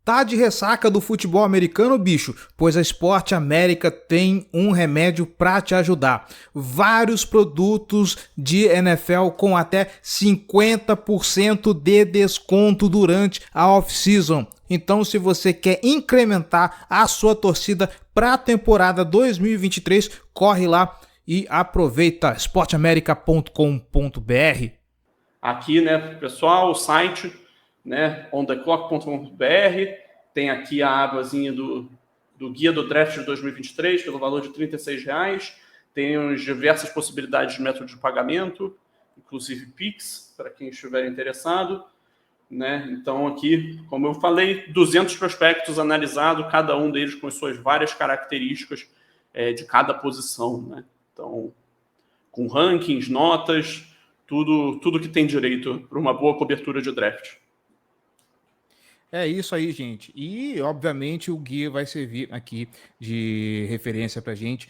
Tá de ressaca do futebol americano, bicho? Pois a Esporte América tem um remédio para te ajudar. Vários produtos de NFL com até 50% de desconto durante a off-season. Então, se você quer incrementar a sua torcida para a temporada 2023, corre lá e aproveita esporteamerica.com.br. Aqui, né, pessoal, o site, né, ontheclock.com.br, tem aqui a abazinha do guia do draft de 2023 pelo valor de R$36. Tem diversas possibilidades de método de pagamento, inclusive Pix, para quem estiver interessado, né? Então aqui, como eu falei, 200 prospectos analisados, cada um deles com as suas várias características de cada posição, né? Então, com rankings, notas, tudo que tem direito para uma boa cobertura de draft. É isso aí, gente. E, obviamente, o guia vai servir aqui de referência para a gente.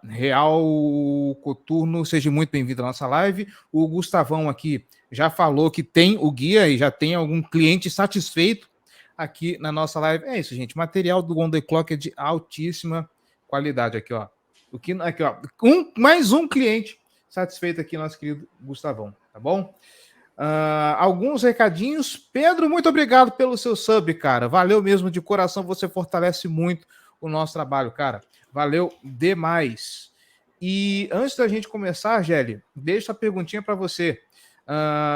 Real Coturno, seja muito bem-vindo à nossa live. O Gustavão aqui já falou que tem o guia e já tem algum cliente satisfeito aqui na nossa live. É isso, gente. O material do On The Clock é de altíssima qualidade aqui, ó. Aqui, ó. Mais um cliente satisfeito aqui, nosso querido Gustavão, tá bom? Alguns recadinhos. Pedro, muito obrigado pelo seu sub, cara. Valeu mesmo de coração. Você fortalece muito o nosso trabalho, cara. Valeu demais. E antes da gente começar, Gelli, deixa a perguntinha para você.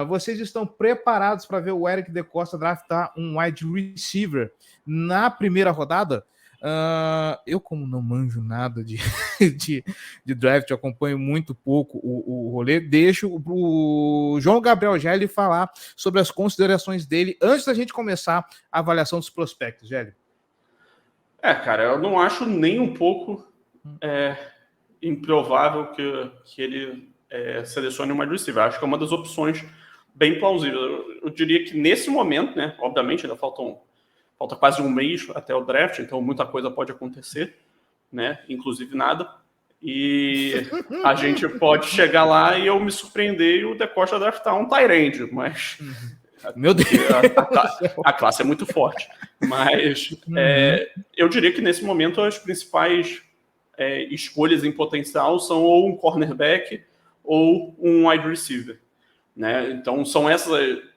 Vocês estão preparados para ver o Eric De Costa draftar um wide receiver na primeira rodada? Eu, como não manjo nada de draft, acompanho muito pouco o rolê, deixo o João Gabriel Gelli falar sobre as considerações dele antes da gente começar a avaliação dos prospectos, Gelli. Cara, eu não acho nem um pouco improvável que ele selecione um wide receiver. Acho que é uma das opções bem plausíveis. Eu diria que nesse momento, né, obviamente ainda falta quase um mês até o draft, então muita coisa pode acontecer, né? Inclusive nada. E a gente pode chegar lá e eu me surpreender e o De Costa draftar um tight end, mas meu Deus, a classe é muito forte. Mas eu diria que nesse momento as principais escolhas em potencial são ou um cornerback ou um wide receiver, né? Então são essas.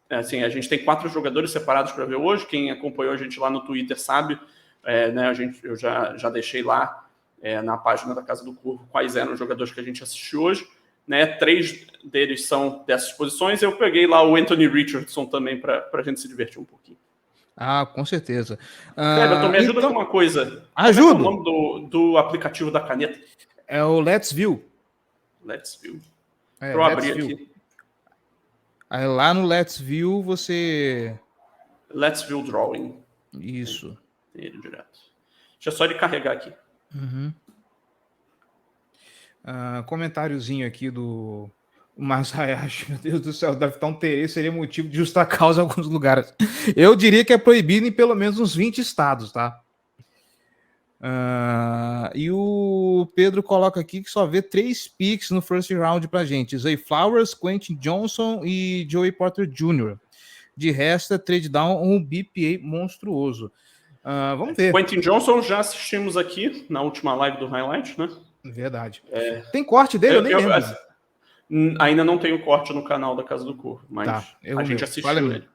Assim, a gente tem 4 jogadores separados para ver hoje. Quem acompanhou a gente lá no Twitter sabe, né, eu já deixei lá na página da Casa do Corvo quais eram os jogadores que a gente assistiu hoje. Né, 3 deles são dessas posições. Eu peguei lá o Anthony Richardson também para a gente se divertir um pouquinho. Com certeza. Kleber, me ajuda com uma coisa. Ajudo. Qual é o nome do aplicativo da caneta? É o Let's View. Let's View. Para eu abrir aqui. Aí lá no Let's View você... Let's View Drawing. Isso. Tem ele direto. Deixa só ele carregar aqui. Comentáriozinho aqui do Masayashi. Meu Deus do céu, deve estar um interesse, seria motivo de justa causa em alguns lugares. Eu diria que é proibido em pelo menos uns 20 estados, tá? E o Pedro coloca aqui que só vê 3 picks no first round pra gente: Zay Flowers, Quentin Johnson e Joey Porter Jr. De resto, é trade down um BPA monstruoso. Vamos ver. Quentin Johnson já assistimos aqui na última live do Highlight, né? Verdade. Tem corte dele? Eu nem lembro. Ainda não tem o corte no canal da Casa do Corvo, mas a gente assistiu ele.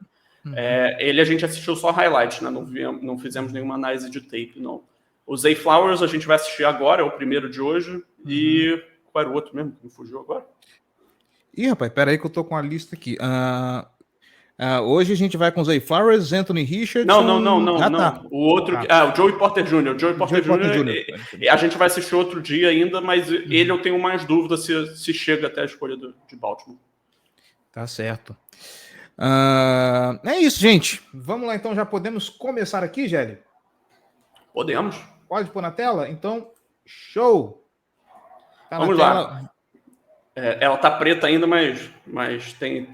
Ele a gente assistiu só Highlight, né? Não fizemos nenhuma análise de tape, não. O Zay Flowers a gente vai assistir agora, é o primeiro de hoje. E qual era o outro mesmo que me fugiu agora? Ih, rapaz, peraí que eu tô com a lista aqui. Hoje a gente vai com o Zay Flowers, Anthony Richardson... Não. Tá. O outro... o Joey Porter Jr. Joey Porter Jr. A gente vai assistir outro dia ainda, mas ele eu tenho mais dúvida se chega até a escolha de Baltimore. Tá certo. É isso, gente. Vamos lá, então. Já podemos começar aqui, Gelli? Podemos. Pode pôr na tela? Então, show! Tá Vamos lá. Ela tá preta ainda, mas tem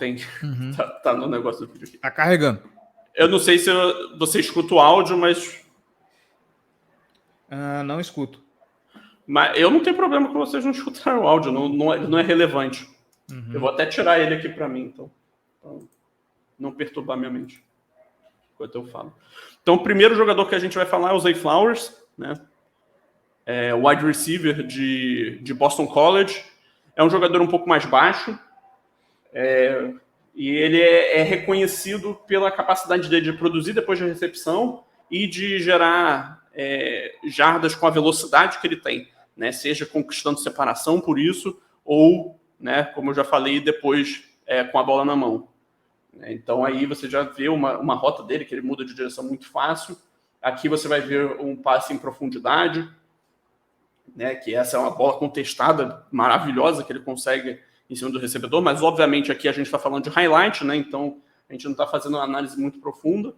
tá no negócio do vídeo aqui. Tá carregando. Eu não sei se você escuta o áudio, mas... não escuto. Mas eu não tenho problema com vocês não escutarem o áudio, não é relevante. Eu vou até tirar ele aqui para mim, então não perturbar minha mente. enquanto eu falo. Então, o primeiro jogador que a gente vai falar é o Zay Flowers, né? Wide receiver de Boston College. É um jogador um pouco mais baixo, e ele é reconhecido pela capacidade dele de produzir depois da recepção e de gerar jardas com a velocidade que ele tem, né? Seja conquistando separação por isso, ou, né, como eu já falei, depois com a bola na mão. Então aí você já vê uma rota dele, que ele muda de direção muito fácil. Aqui você vai ver um passe em profundidade, né, que essa é uma bola contestada maravilhosa que ele consegue em cima do recebedor, mas obviamente aqui a gente está falando de highlight, né, então a gente não está fazendo uma análise muito profunda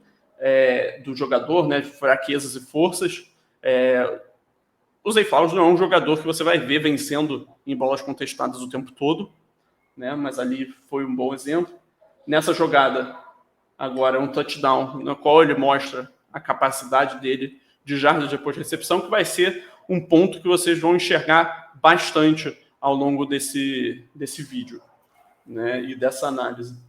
do jogador, né, de fraquezas e forças. O Zay Flowers não é um jogador que você vai ver vencendo em bolas contestadas o tempo todo, né, mas ali foi um bom exemplo. Nessa jogada, agora é um touchdown, no qual ele mostra a capacidade dele de jardas depois de recepção, que vai ser um ponto que vocês vão enxergar bastante ao longo desse vídeo, né, e dessa análise.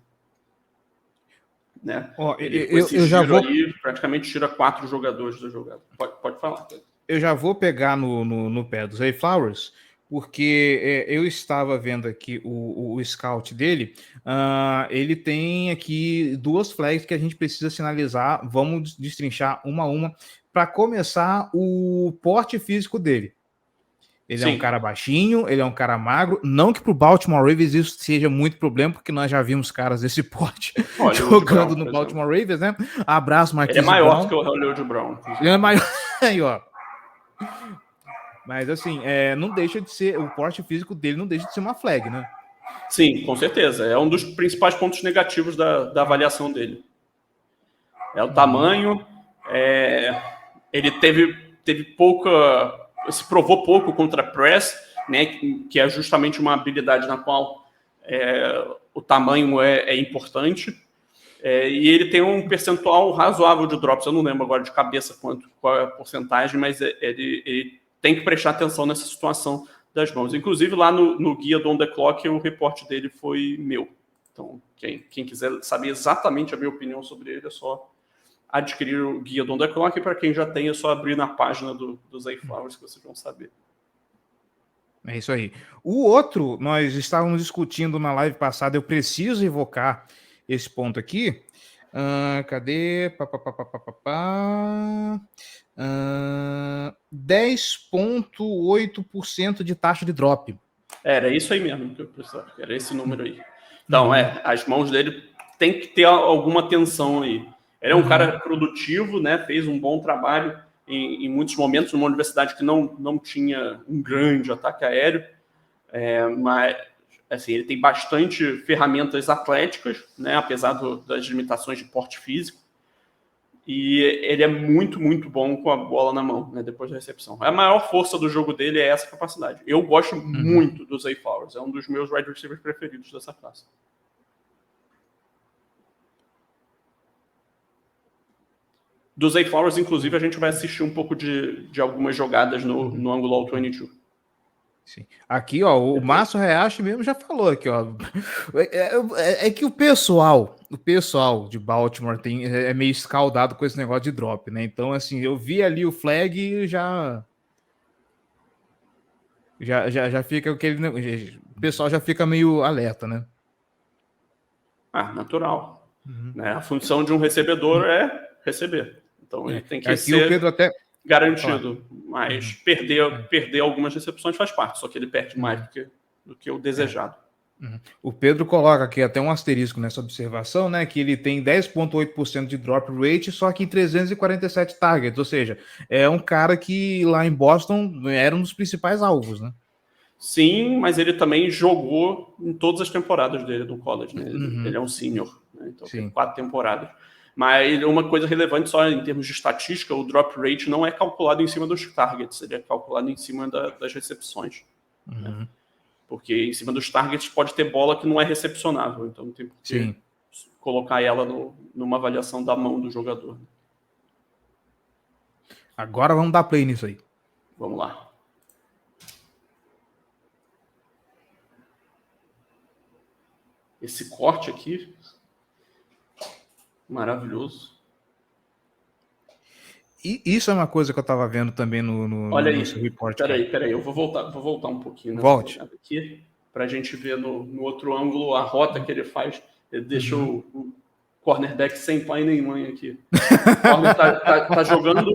Né? Ele com esse giro aí, praticamente tira 4 jogadores da jogada. Pode falar. Eu já vou pegar no pé do Zay Flowers, porque eu estava vendo aqui o scout dele. Ele tem aqui 2 flags que a gente precisa sinalizar. Vamos destrinchar uma a uma para começar o porte físico dele. Ele é um cara baixinho, ele é um cara magro. Não que pro Baltimore Ravens isso seja muito problema, porque nós já vimos caras desse porte jogando no Baltimore Ravens, né? Abraço, Marquinhos. Ele é maior que o Hollywood Brown. Ele é maior. Aí, ó. Mas assim, não deixa de ser, o porte físico dele não deixa de ser uma flag, né? Sim, com certeza. É um dos principais pontos negativos da avaliação dele. É o tamanho. Ele teve pouca. Se provou pouco contra a press, né? Que é justamente uma habilidade na qual o tamanho é importante. E ele tem um percentual razoável de drops. Eu não lembro agora de cabeça qual é a porcentagem, mas ele tem que prestar atenção nessa situação das mãos. Inclusive, lá no guia do On The Clock, o reporte dele foi meu. Então, quem quiser saber exatamente a minha opinião sobre ele, é só adquirir o guia do On The Clock. E para quem já tem, é só abrir na página do Zay Flowers que vocês vão saber. É isso aí. O outro, nós estávamos discutindo na live passada, eu preciso evocar esse ponto aqui. Cadê? 10,8% de taxa de drop. Era isso aí mesmo que eu precisava, era esse número aí. Então, as mãos dele tem que ter alguma tensão aí. Ele é um cara produtivo, né? Fez um bom trabalho em muitos momentos numa universidade que não tinha um grande ataque aéreo, mas assim, ele tem bastante ferramentas atléticas, né? Apesar das limitações de porte físico. E ele é muito, muito bom com a bola na mão, né, depois da recepção. A maior força do jogo dele é essa capacidade. Eu gosto muito do Zay Flowers. É um dos meus wide receivers preferidos dessa classe. Do Zay Flowers, inclusive, a gente vai assistir um pouco de algumas jogadas no ângulo All 22. Sim. Aqui, ó, o Márcio Reache mesmo já falou aqui, ó. É que o pessoal de Baltimore é meio escaldado com esse negócio de drop, né? Então, assim, eu vi ali o flag e já fica aquele. O pessoal já fica meio alerta, né? Natural. Né? A função de um recebedor é receber. Então ele tem que aqui ser o Pedro até garantido. Mas perder algumas recepções faz parte, só que ele perde mais do que o desejado. O Pedro coloca aqui até um asterisco nessa observação, né? Que ele tem 10,8% de drop rate, só que em 347 targets. Ou seja, é um cara que lá em Boston era um dos principais alvos, né? Sim, mas ele também jogou em todas as temporadas dele do college, né? Ele é um senior, né? Então tem 4 temporadas. Mas uma coisa relevante só em termos de estatística, o drop rate não é calculado em cima dos targets, ele é calculado em cima das recepções. Né? Porque em cima dos targets pode ter bola que não é recepcionável, então não tem por que colocar ela numa avaliação da mão do jogador. Agora vamos dar play nisso aí. Vamos lá. Esse corte aqui, maravilhoso. E isso é uma coisa que eu estava vendo também Olha no seu aí, report. peraí, eu vou voltar um pouquinho nessa Volte. jogada aqui, para a gente ver no outro ângulo a rota que ele faz. Ele deixa o cornerback sem pai nem mãe aqui. O corner tá jogando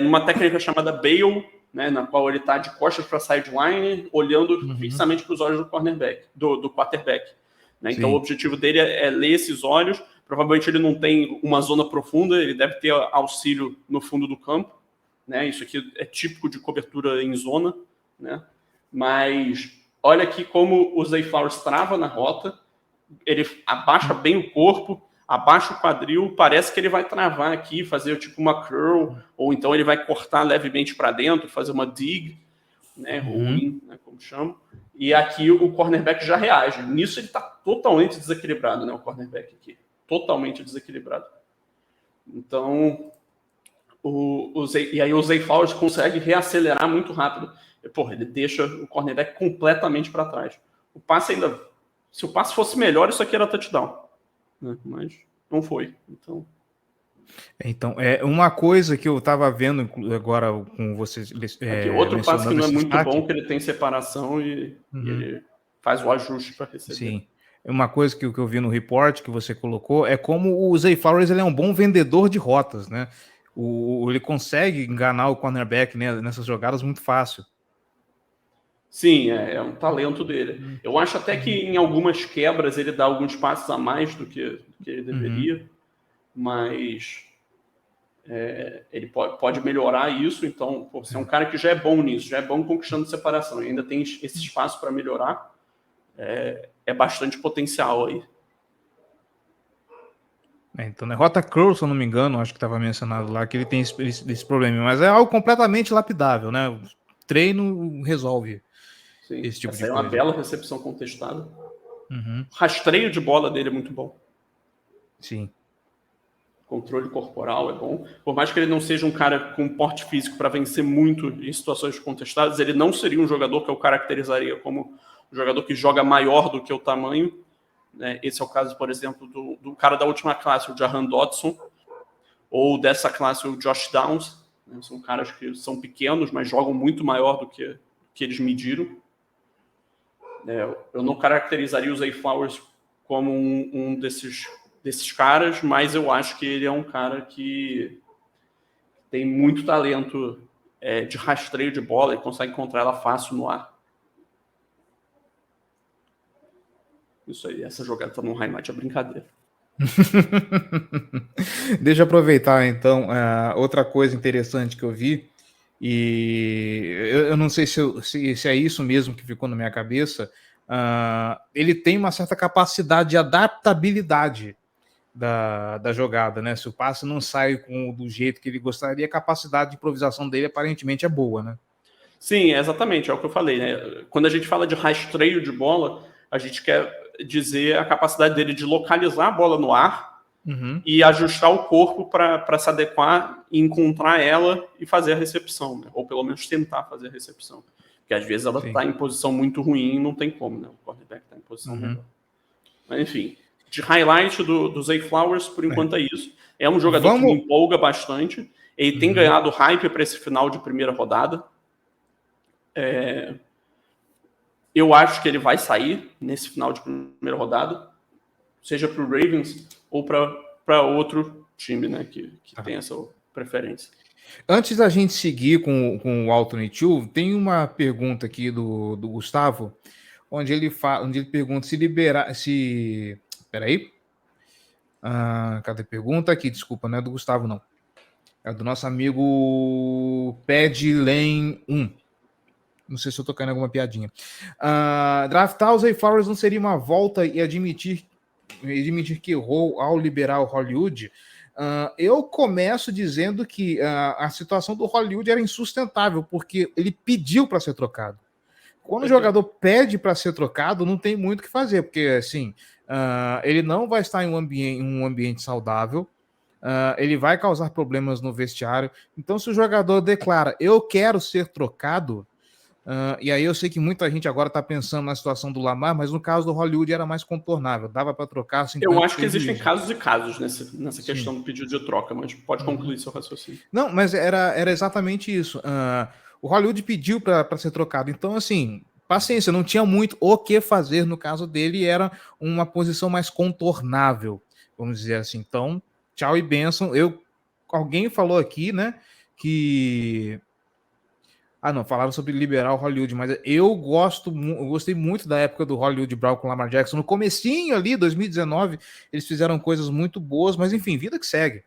numa técnica chamada bail, né, na qual ele está de costas para a sideline, olhando fixamente para os olhos do cornerback, do quarterback. Né? Então o objetivo dele é ler esses olhos. Provavelmente ele não tem uma zona profunda, ele deve ter auxílio no fundo do campo. Né? Isso aqui é típico de cobertura em zona. Né? Mas olha aqui como o Zay Flowers trava na rota, ele abaixa bem o corpo, abaixa o quadril, parece que ele vai travar aqui, fazer tipo uma curl, ou então ele vai cortar levemente para dentro, fazer uma dig, né, ou in, né, como chamam. E aqui o cornerback já reage. Nisso ele está totalmente desequilibrado, né, o cornerback aqui. Totalmente desequilibrado. Então, e aí o Zay Flowers consegue reacelerar muito rápido. Porra, ele deixa o cornerback completamente para trás. O passe ainda... Se o passe fosse melhor, isso aqui era touchdown. Né? Mas não foi. Então, é uma coisa que eu estava vendo agora com vocês. Aqui, outro passe que não é muito destaque. bom, que ele tem separação e ele faz o ajuste para receber. Sim. Uma coisa que eu vi no report que você colocou é como o Zay Flowers ele é um bom vendedor de rotas, né? Ele consegue enganar o cornerback, né, nessas jogadas muito fácil. Sim, é um talento dele. Eu acho até que em algumas quebras ele dá alguns passos a mais do que ele deveria, mas ele pode melhorar isso. Então, você é um cara que já é bom nisso, já é bom conquistando separação, e ainda tem esse espaço para melhorar, é bastante potencial aí. Então, né, rota curl, se eu não me engano, acho que estava mencionado lá que ele tem esse problema, mas é algo completamente lapidável, né? O treino resolve. Sim. Esse tipo Essa de é coisa. uma bela recepção contestada. O rastreio de bola dele é muito bom. Sim. Controle corporal é bom. Por mais que ele não seja um cara com porte físico para vencer muito em situações contestadas, ele não seria um jogador que eu caracterizaria como um jogador que joga maior do que o tamanho. Né? Esse é o caso, por exemplo, do cara da última classe, o Jahan Dotson, ou dessa classe, o Josh Downs. Né? São caras que são pequenos, mas jogam muito maior do que eles mediram. Eu não caracterizaria o Zay Flowers como um desses caras, mas eu acho que ele é um cara que tem muito talento de rastreio de bola e consegue encontrar ela fácil no ar. Isso aí, essa jogada tá no highlight, é brincadeira. Deixa eu aproveitar, então, outra coisa interessante que eu vi, e eu não sei se é isso mesmo que ficou na minha cabeça, ele tem uma certa capacidade de adaptabilidade da jogada, né? Se o passe não sai do jeito que ele gostaria, a capacidade de improvisação dele aparentemente é boa, né? Sim, exatamente, é o que eu falei, né? Quando a gente fala de rastreio de bola, a gente quer dizer a capacidade dele de localizar a bola no ar e ajustar o corpo para se adequar e encontrar ela e fazer a recepção, né? Ou pelo menos tentar fazer a recepção. Porque às vezes ela está em posição muito ruim e não tem como, né? O quarterback está em posição melhor. Mas enfim, de highlight do Zay Flowers, por enquanto é isso. É um jogador que me empolga bastante. Ele tem ganhado hype para esse final de primeira rodada. Eu acho que ele vai sair nesse final de primeira rodada, seja para o Ravens ou para outro time, né, que tem essa preferência. Antes da gente seguir com o Alternate, tem uma pergunta aqui do Gustavo, onde ele pergunta se liberar. Peraí. Cadê a pergunta aqui? Desculpa, não é do Gustavo, não. É do nosso amigo Padlane 1. Não sei se eu tô caindo alguma piadinha. Draftar o Zay Flowers não seria uma volta e admitir que errou ao liberar o Hollywood? Eu começo dizendo que a situação do Hollywood era insustentável, porque ele pediu para ser trocado. Quando o jogador pede para ser trocado, não tem muito o que fazer, porque assim, ele não vai estar em um ambiente saudável, ele vai causar problemas no vestiário. Então, se o jogador declara, eu quero ser trocado, E aí eu sei que muita gente agora está pensando na situação do Lamar, mas no caso do Hollywood era mais contornável, dava para trocar sem Eu tanto acho que existem prejuízo. casos e casos nessa questão do pedido de troca, mas pode Uhum. concluir seu raciocínio. Não, mas era exatamente isso. O Hollywood pediu para ser trocado, então assim, paciência, não tinha muito o que fazer no caso dele, era uma posição mais contornável, vamos dizer assim. Então, tchau e bênção. Alguém falou aqui, né, que não, falaram sobre liberar o Hollywood, mas eu gostei muito da época do Hollywood Brown com o Lamar Jackson. No comecinho ali, 2019, eles fizeram coisas muito boas, mas enfim, vida que segue.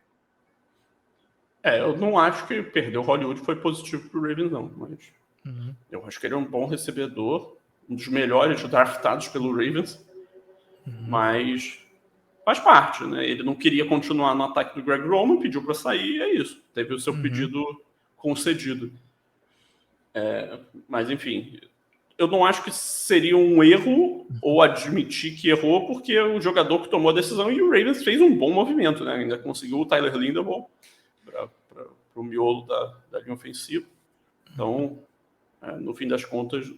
Eu não acho que perder o Hollywood foi positivo pro Ravens, não, mas eu acho que ele é um bom recebedor, um dos melhores draftados pelo Ravens, mas faz parte, né? Ele não queria continuar no ataque do Greg Roman, pediu para sair e é isso. Teve o seu pedido concedido. Mas, enfim, eu não acho que seria um erro ou admitir que errou, porque o jogador que tomou a decisão e o Ravens fez um bom movimento, né? Ainda conseguiu o Tyler Linderbaum para o miolo da linha ofensiva. Então, no fim das contas,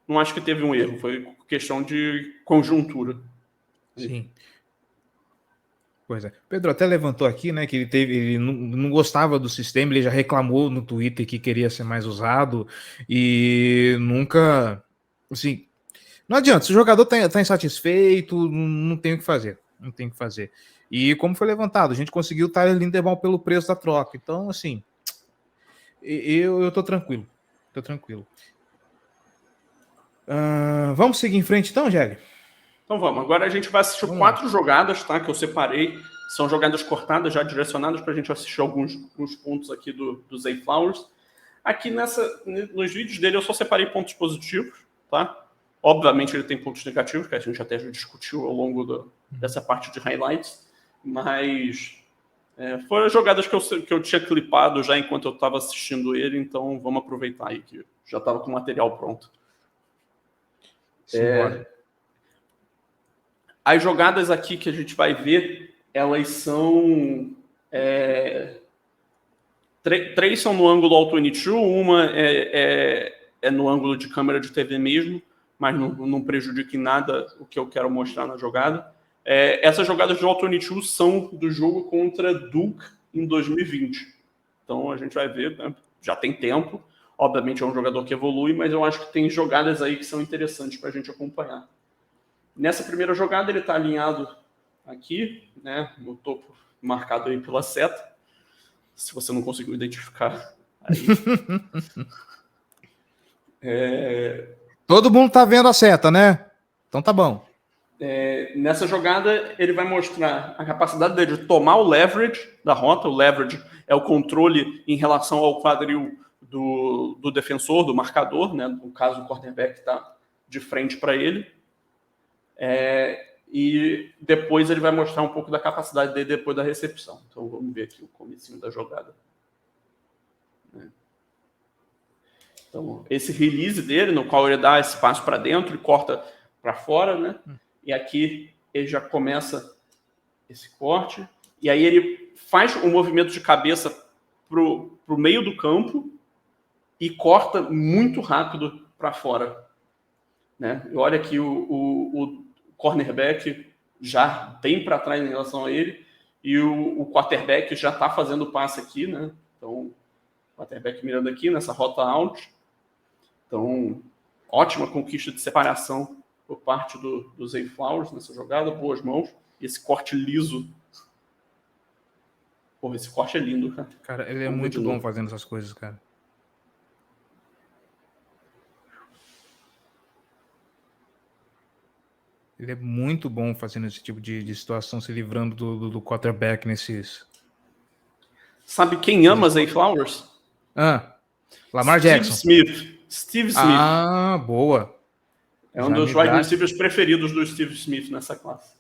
não acho que teve um erro, foi questão de conjuntura. Sim. Pois é. Pedro até levantou aqui, né, que ele não gostava do sistema, ele já reclamou no Twitter que queria ser mais usado e nunca, assim, não adianta, se o jogador tá insatisfeito, não tem o que fazer, não tem o que fazer. E como foi levantado, a gente conseguiu o Tyler Linderbaum pelo preço da troca, então, assim, eu tô tranquilo, vamos seguir em frente então, Gelli? Então vamos, agora a gente vai assistir 4 jogadas, tá? Que eu separei. São jogadas cortadas, já direcionadas para a gente assistir alguns pontos aqui do Zay Flowers. Aqui nos vídeos dele eu só separei pontos positivos, tá? Obviamente ele tem pontos negativos, que a gente até já discutiu ao longo dessa parte de highlights, mas foram as jogadas que eu tinha clipado já enquanto eu estava assistindo ele, então vamos aproveitar aí que já estava com o material pronto. As jogadas aqui que a gente vai ver, elas são... três são no ângulo All-22, uma é no ângulo de câmera de TV mesmo, mas não prejudica em nada o que eu quero mostrar na jogada. Essas jogadas de All-22 são do jogo contra Duke em 2020. Então a gente vai ver, né? Já tem tempo. Obviamente é um jogador que evolui, mas eu acho que tem jogadas aí que são interessantes para a gente acompanhar. Nessa primeira jogada ele está alinhado aqui, né, no topo, marcado aí pela seta. Se você não conseguiu identificar aí. Todo mundo tá vendo a seta, né? Então tá bom. Nessa jogada ele vai mostrar a capacidade dele de tomar o leverage da rota. O leverage é o controle em relação ao quadril do defensor, do marcador, né? No caso o quarterback está de frente para ele. E depois ele vai mostrar um pouco da capacidade dele depois da recepção. Então vamos ver aqui o comecinho da jogada. Então, esse release dele, no qual ele dá espaço para dentro e corta para fora, né? E aqui ele já começa esse corte. E aí ele faz um movimento de cabeça pro meio do campo e corta muito rápido para fora. Né? E olha aqui o cornerback já bem para trás em relação a ele e o quarterback já está fazendo o passe aqui, né? Então, o quarterback mirando aqui nessa rota out. Então, ótima conquista de separação por parte do Zay Flowers nessa jogada, boas mãos. E esse corte liso. Pô, esse corte é lindo, cara. Cara, ele é muito bom fazendo essas coisas, cara. Ele é muito bom fazendo esse tipo de situação, se livrando do quarterback nesses... Sabe quem ama Zay Flowers? Lamar Jackson. Steve Smith. Ah, boa. É um dos wide receivers preferidos do Steve Smith nessa classe.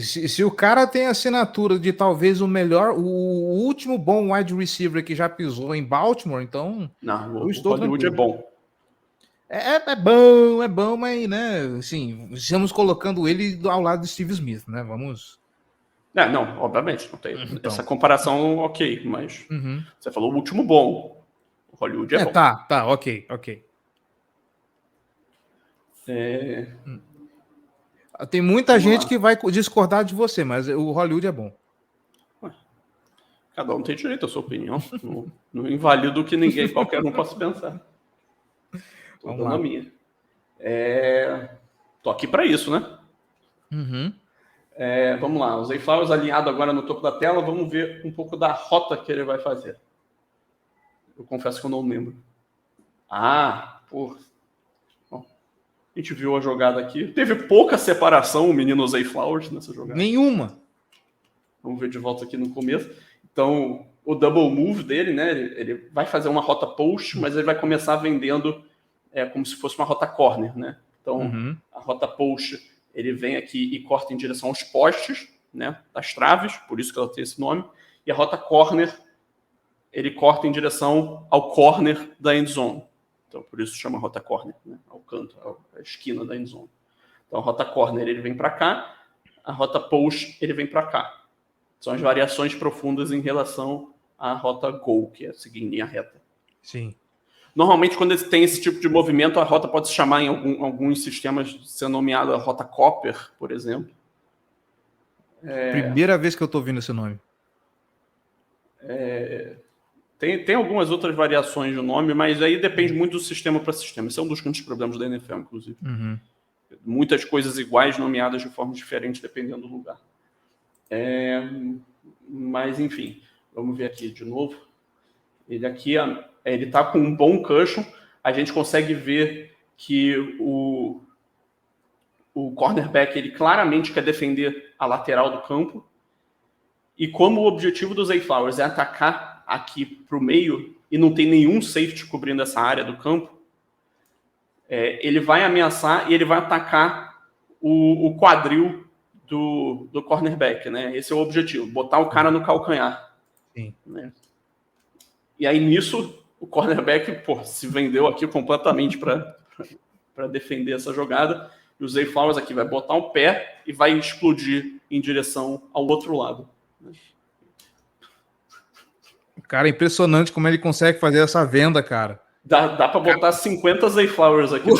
Se o cara tem a assinatura de talvez o último bom wide receiver que já pisou em Baltimore, então... Não, o Hollywood é bom. É bom, mas, né, assim, estamos colocando ele ao lado do Steve Smith, né, vamos... Não, obviamente, não tem essa comparação, ok, mas você falou o último bom. Hollywood é bom. Tá, ok. Tem muita Vamos gente lá. que vai discordar de você, mas o Hollywood é bom. Cada um tem direito à sua opinião. Não invalido o que qualquer um possa pensar. Tô Vamos dando lá. a minha. Tô aqui para isso, né? Uhum. Vamos lá. O Zay Flowers alinhado agora no topo da tela. Vamos ver um pouco da rota que ele vai fazer. Eu confesso que eu não lembro. Pô. Bom, a gente viu a jogada aqui. Teve pouca separação o menino Zay Flowers nessa jogada. Nenhuma. Vamos ver de volta aqui no começo. Então, o double move dele, né? Ele vai fazer uma rota post, mas ele vai começar vendendo como se fosse uma rota corner, né? Então, a rota post, ele vem aqui e corta em direção aos postes, né? Das traves, por isso que ela tem esse nome. E a rota corner, ele corta em direção ao corner da end zone. Então, por isso chama rota corner, né? Ao canto, à esquina da end zone. Então, a rota corner, ele vem para cá. A rota post, ele vem para cá. São as variações profundas em relação à rota goal, que é seguir em linha reta. Sim. Normalmente, quando tem esse tipo de movimento, a rota pode se chamar em alguns sistemas, ser nomeada rota Copper, por exemplo. Primeira vez que eu tô ouvindo esse nome. Tem algumas outras variações do nome, mas aí depende muito do sistema para sistema. Esse é um dos grandes problemas da NFL, inclusive. Muitas coisas iguais nomeadas de forma diferente, dependendo do lugar. Mas, enfim, vamos ver aqui de novo. Ele aqui, ele tá com um bom cushion. A gente consegue ver que o cornerback, ele claramente quer defender a lateral do campo. E como o objetivo do Zay Flowers é atacar aqui para o meio e não tem nenhum safety cobrindo essa área do campo, ele vai ameaçar e ele vai atacar o quadril do cornerback, né? Esse é o objetivo, botar o cara no calcanhar. Sim. Né? E aí, nisso, o cornerback se vendeu aqui completamente para defender essa jogada. E o Zay Flowers aqui vai botar o pé e vai explodir em direção ao outro lado. Cara, é impressionante como ele consegue fazer essa venda, cara. Dá para botar 50 Zay Flowers aqui.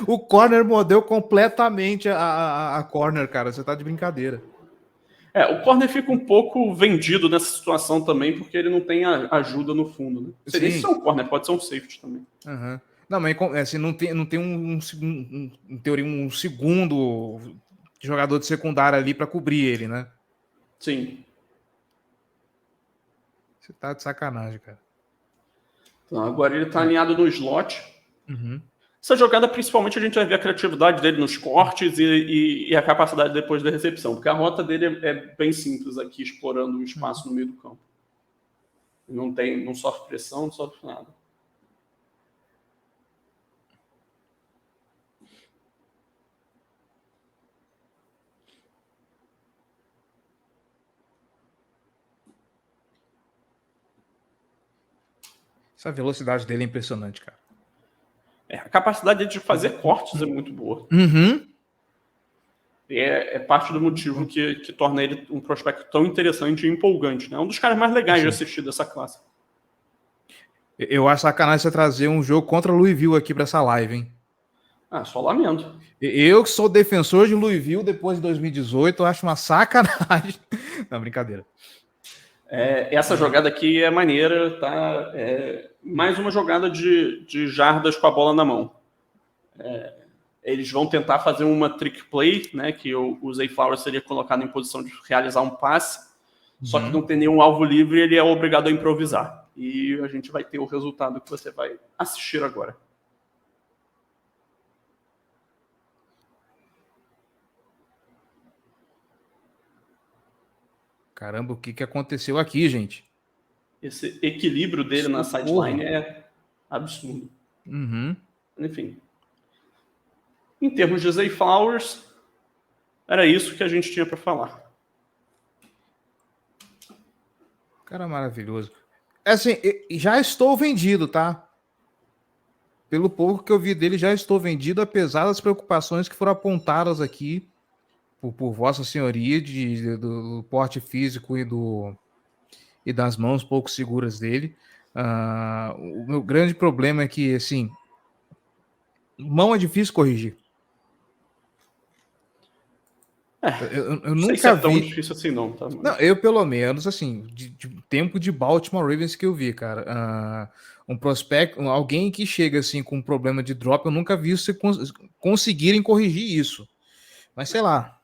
O corner mordeu completamente a corner, cara. Você tá de brincadeira. O corner fica um pouco vendido nessa situação também, porque ele não tem ajuda no fundo. Né? Seria isso um corner, pode ser um safety também. Uhum. Não, mas assim, não tem em teoria, um segundo jogador de secundária ali para cobrir ele, né? Sim. Você tá de sacanagem, cara. Então, agora ele tá alinhado no slot. Uhum. Essa jogada, principalmente, a gente vai ver a criatividade dele nos cortes e a capacidade depois da recepção, porque a rota dele é bem simples aqui, explorando um espaço no meio do campo. Não sofre pressão, não sofre nada. Essa velocidade dele é impressionante, cara. A capacidade de fazer cortes é muito boa. Uhum. E é parte do motivo que torna ele um prospecto tão interessante e empolgante. Né? É um dos caras mais legais de assistir dessa classe. Eu acho sacanagem você trazer um jogo contra Louisville aqui para essa live, hein? Só lamento. Eu que sou defensor de Louisville depois de 2018, eu acho uma sacanagem. Não, brincadeira. Essa jogada aqui é maneira, tá? Mais uma jogada de jardas com a bola na mão. Eles vão tentar fazer uma trick play, né? Que o Zay Flowers seria colocado em posição de realizar um passe, só que não tem nenhum alvo livre, ele é obrigado a improvisar. E a gente vai ter o resultado que você vai assistir agora. Caramba, o que aconteceu aqui, gente? Esse equilíbrio dele na sideline é absurdo. Uhum. Enfim. Em termos de Zay Flowers, era isso que a gente tinha para falar. Cara, maravilhoso. Assim, já estou vendido, tá? Pelo pouco que eu vi dele, já estou vendido, apesar das preocupações que foram apontadas aqui por Vossa Senhoria do porte físico e das mãos pouco seguras dele. O meu grande problema é que, assim, mão é difícil corrigir. Eu Não sei se é nunca tão vi. difícil assim, não, tá? Não, eu pelo menos, assim, de tempo de Baltimore Ravens que eu vi, cara, um prospecto, alguém que chega assim com um problema de drop, eu nunca vi você conseguirem corrigir isso. Mas sei lá,